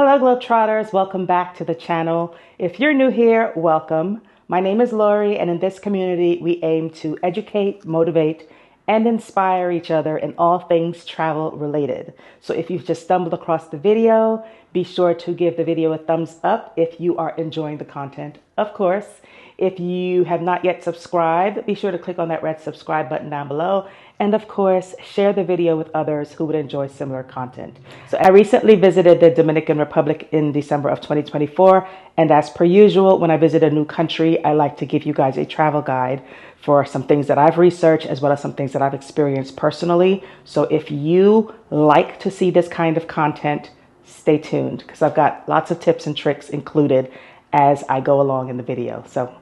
Hello Globetrotters, welcome back to the channel. If you're new here, welcome. My name is Lori, and in this community we aim to educate, motivate, and inspire each other in all things travel related. So if you've just stumbled across the video, be sure to give the video a thumbs up if you are enjoying the content. Of course, if you have not yet subscribed, be sure to click on that red subscribe button down below. And of course, share the video with others who would enjoy similar content. So I recently visited the Dominican Republic in December of 2024. And as per usual, when I visit a new country, I like to give you guys a travel guide for some things that I've researched as well as some things that I've experienced personally. So if you like to see this kind of content, stay tuned because I've got lots of tips and tricks included as I go along in the video. So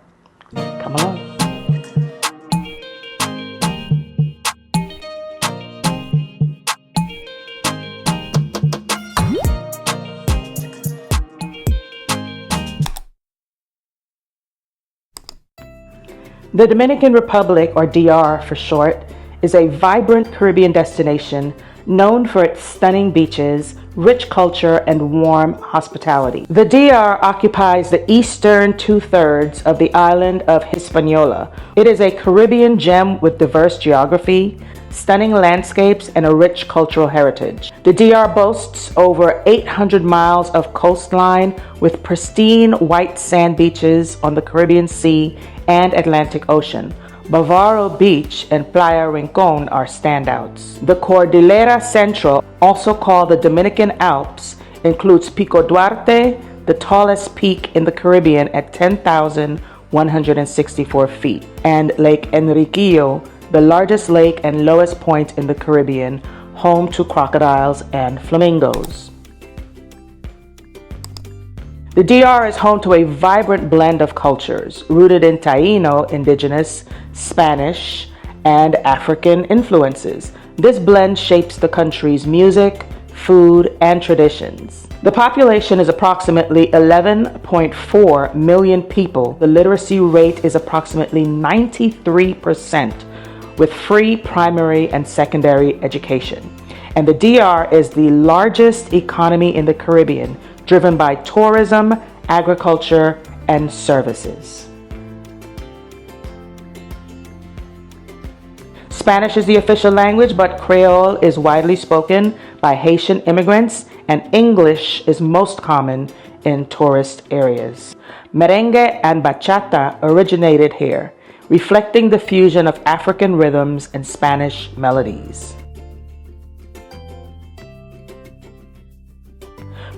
come along. The Dominican Republic, or DR for short, is a vibrant Caribbean destination known for its stunning beaches, rich culture, and warm hospitality. The DR occupies the eastern two-thirds of the island of Hispaniola. It is a Caribbean gem with diverse geography, stunning landscapes, and a rich cultural heritage. The DR boasts over 800 miles of coastline with pristine white sand beaches on the Caribbean Sea and Atlantic Ocean. Bavaro Beach and Playa Rincon are standouts. The Cordillera Central, also called the Dominican Alps, includes Pico Duarte, the tallest peak in the Caribbean at 10,164 feet, and Lake Enriquillo, the largest lake and lowest point in the Caribbean, home to crocodiles and flamingos. The DR is home to a vibrant blend of cultures, rooted in Taino, indigenous, Spanish, and African influences. This blend shapes the country's music, food, and traditions. The population is approximately 11.4 million people. The literacy rate is approximately 93%, with free primary and secondary education. And the DR is the largest economy in the Caribbean, driven by tourism, agriculture, and services. Spanish is the official language, but Creole is widely spoken by Haitian immigrants, and English is most common in tourist areas. Merengue and bachata originated here, reflecting the fusion of African rhythms and Spanish melodies.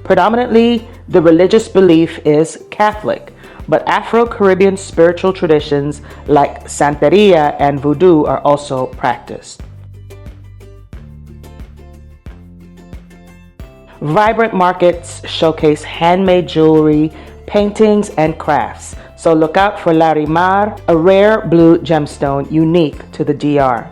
Predominantly, the religious belief is Catholic, but Afro-Caribbean spiritual traditions like Santeria and Voodoo are also practiced. Vibrant markets showcase handmade jewelry, paintings, and crafts, so look out for Larimar, a rare blue gemstone unique to the DR.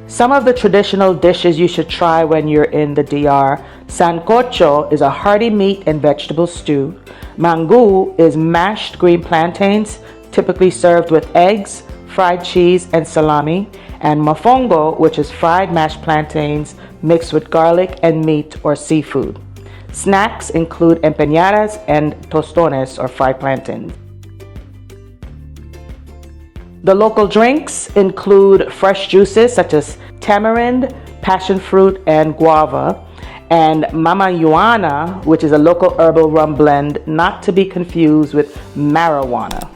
Some of the traditional dishes you should try when you're in the DR. Sancocho is a hearty meat and vegetable stew. Mangu is mashed green plantains, typically served with eggs, fried cheese, and salami. And mofongo, which is fried mashed plantains mixed with garlic and meat or seafood. Snacks include empanadas and tostones, or fried plantains. The local drinks include fresh juices such as tamarind, passion fruit, and guava, and mamayuana, which is a local herbal rum blend, not to be confused with marijuana.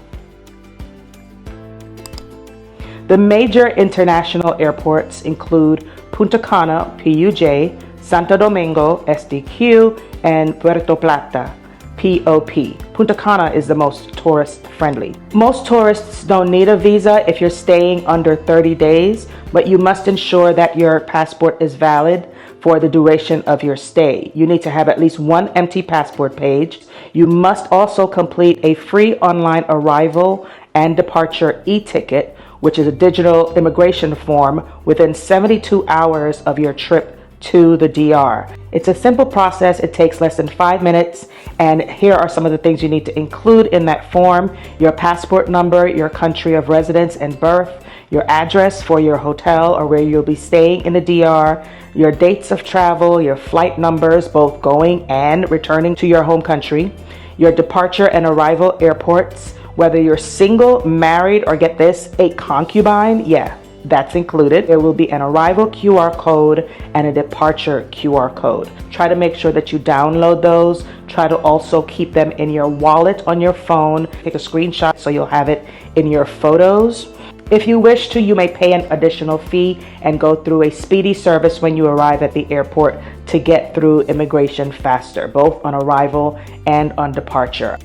The major international airports include Punta Cana, PUJ, Santo Domingo, SDQ, and Puerto Plata, POP. Punta Cana is the most tourist-friendly. Most tourists don't need a visa if you're staying under 30 days, but you must ensure that your passport is valid for the duration of your stay. You need to have at least one empty passport page. You must also complete a free online arrival and departure e-ticket, which is a digital immigration form, within 72 hours of your trip to the DR. It's a simple process. It takes less than 5 minutes. And here are some of the things you need to include in that form: your passport number, your country of residence and birth, your address for your hotel or where you'll be staying in the DR, your dates of travel, your flight numbers, both going and returning to your home country, your departure and arrival airports, whether you're single, married, or get this, a concubine. Yeah, that's included. There will be an arrival QR code and a departure QR code. Try to make sure that you download those. Try to also keep them in your wallet on your phone. Take a screenshot so you'll have it in your photos. If you wish to, you may pay an additional fee and go through a speedy service when you arrive at the airport to get through immigration faster, both on arrival and on departure.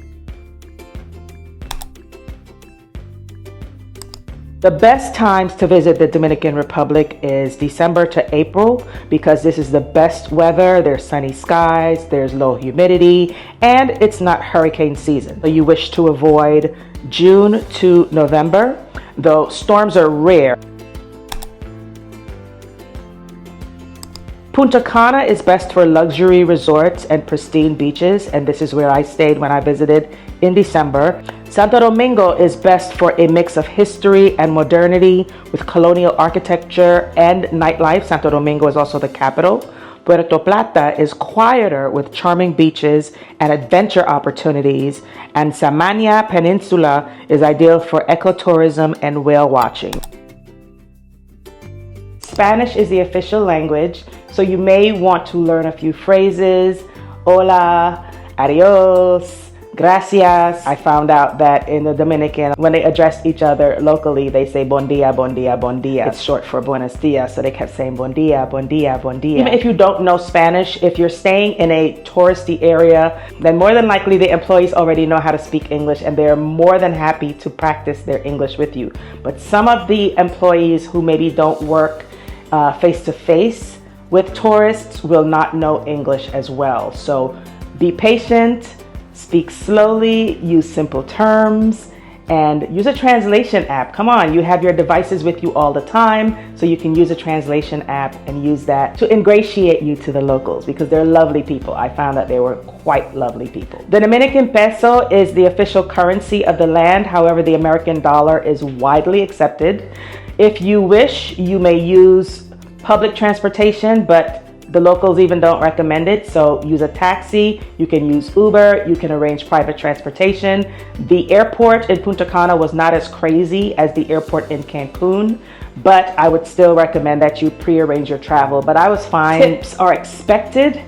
The best times to visit the Dominican Republic is December to April, because this is the best weather. There's sunny skies, there's low humidity, and it's not hurricane season. So you wish to avoid June to November, though storms are rare. Punta Cana is best for luxury resorts and pristine beaches, and this is where I stayed when I visited in December. Santo Domingo is best for a mix of history and modernity with colonial architecture and nightlife. Santo Domingo is also the capital. Puerto Plata is quieter with charming beaches and adventure opportunities, and Samania Peninsula is ideal for ecotourism and whale watching. Spanish is the official language, so you may want to learn a few phrases. Hola, adios, gracias. I found out that in the Dominican, when they address each other locally, they say bon dia, bon dia, bon dia. It's short for buenos dias, so they kept saying bon dia, bon dia, bon dia. Even if you don't know Spanish, if you're staying in a touristy area, then more than likely the employees already know how to speak English, and they're more than happy to practice their English with you. But some of the employees who maybe don't work face-to-face with tourists will not know English as well. So be patient, speak slowly, use simple terms, and use a translation app. Come on, you have your devices with you all the time, so you can use a translation app and use that to ingratiate you to the locals, because they're lovely people. I found that they were quite lovely people. The Dominican peso is the official currency of the land. However, the American dollar is widely accepted. If you wish, you may use public transportation, but the locals even don't recommend it. So use a taxi, you can use Uber, you can arrange private transportation. The airport in Punta Cana was not as crazy as the airport in Cancun, but I would still recommend that you pre-arrange your travel. But I was fine. Tips are expected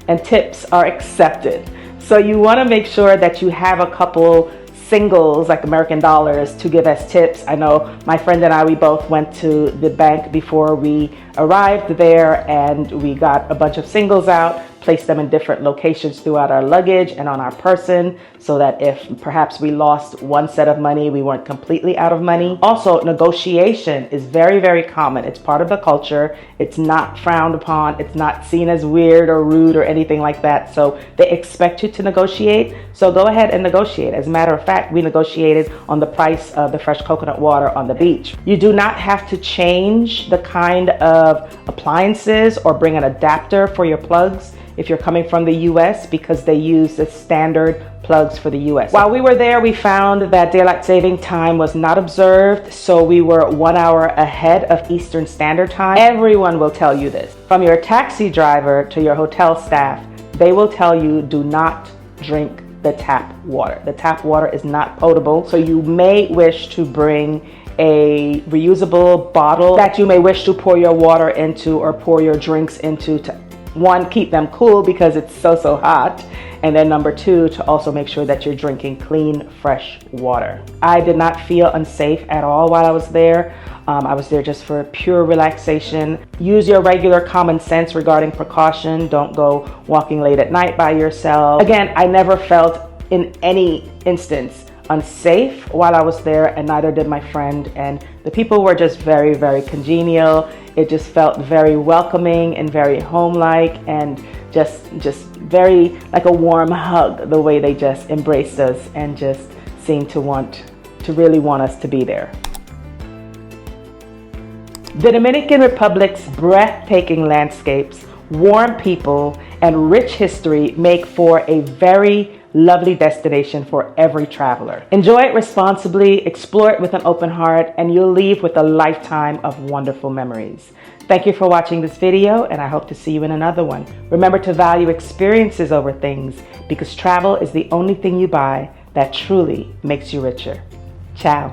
and tips are accepted. So you want to make sure that you have a couple singles, like American dollars, to give as tips. I know my friend and I, we both went to the bank before we arrived there, and we got a bunch of singles out, placed them in different locations throughout our luggage and on our person, so that if perhaps we lost one set of money, we weren't completely out of money. Also, negotiation is very, very common. It's part of the culture. It's not frowned upon. It's not seen as weird or rude or anything like that. So they expect you to negotiate. So go ahead and negotiate. As a matter of fact, we negotiated on the price of the fresh coconut water on the beach. You do not have to change the kind of appliances or bring an adapter for your plugs if you're coming from the US, because they use the standard plugs for the US. While we were there, we found that daylight saving time was not observed, so we were 1 hour ahead of Eastern Standard Time. Everyone will tell you this. From your taxi driver to your hotel staff, they will tell you do not drink the tap water. The tap water is not potable, so you may wish to bring a reusable bottle that you may wish to pour your water into or pour your drinks into to, one, keep them cool because it's so hot, and then number two, to also make sure that you're drinking clean, fresh water. I did not feel unsafe at all while I was there. I was there just for pure relaxation. Use your regular common sense regarding precaution. Don't go walking late at night by yourself. Again, I never felt in any instance unsafe while I was there, and neither did my friend, and the people were just very, very congenial. It just felt very welcoming and very home-like, and just very like a warm hug, the way they just embraced us and just seemed to really want us to be there. The Dominican Republic's breathtaking landscapes warm people, and rich history make for a very lovely destination for every traveler. Enjoy it responsibly, explore it with an open heart, and you'll leave with a lifetime of wonderful memories. Thank you for watching this video, and I hope to see you in another one. Remember to value experiences over things, because travel is the only thing you buy that truly makes you richer. Ciao.